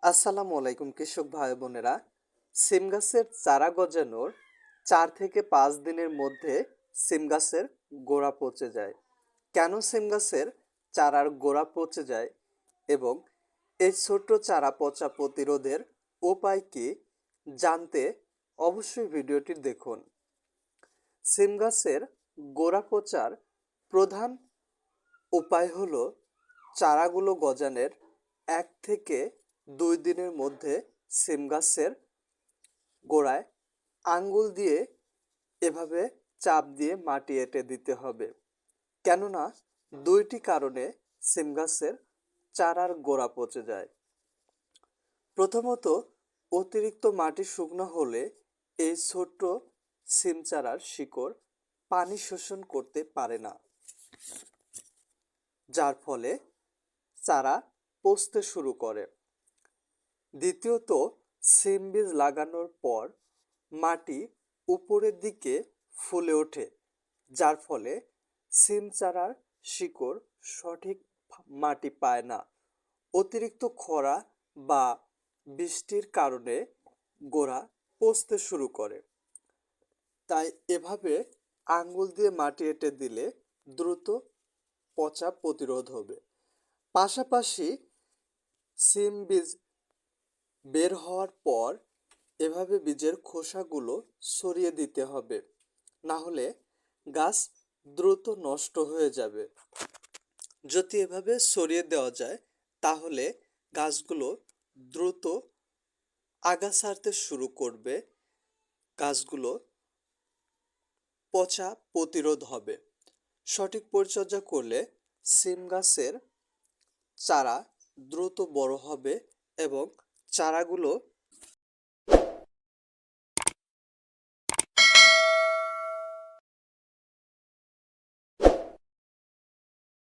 আসসালামু আলাইকুম কৃষক ভাই বোনেরা। সিম গাছের চারা গজানোর 4 থেকে 5 দিনের মধ্যে সিম গাছের গোড়া পচে যায়। কেন সিম গাছের চারার গোড়া পচে যায় এবং এই ছোট্ট চারা পচা প্রতিরোধের উপায় কি জানতে অবশ্যই ভিডিওটি দেখুন। সিম গাছের গোড়া পচার প্রধান উপায় হলো চারাগুলো গজানোর 1 থেকে 2 দিনের মধ্যে সিম গাছের গোড়ায় আঙ্গুল দিয়ে এভাবে চাপ দিয়ে মাটি এঁটে দিতে হবে। কেননা দুইটি কারণে সিম গাছের চারার গোড়া পচে যায়। প্রথমত, অতিরিক্ত মাটি শুকনো হলে এই ছোট্ট সিম চারার শিকড় পানি শোষণ করতে পারে না, যার ফলে চারা পচতে শুরু করে। দ্বিতীয়ত, সিম বীজ লাগানোর পর মাটি উপরের দিকে ফুলে ওঠে, যার ফলে সিম চারার শিকড় সঠিক মাটি পায় না। অতিরিক্ত খরা বা বৃষ্টির কারণে গোড়া পচতে শুরু করে। তাই এভাবে আঙ্গুল দিয়ে মাটি এঁটে দিলে দ্রুত পচা প্রতিরোধ হবে। পাশাপাশি সিম বীজ বের হওয়ার পর এভাবে বীজের খোসাগুলো সরিয়ে দিতে হবে, না হলে গাছ দ্রুত নষ্ট হয়ে যাবে। যদি এভাবে সরিয়ে দেওয়া যায় তাহলে গাছগুলো দ্রুত আগা ছাড়তে শুরু করবে, গাছগুলো পচা প্রতিরোধ হবে। সঠিক পরিচর্যা করলে সিম গাছের চারা দ্রুত বড় হবে এবং চারাগুলো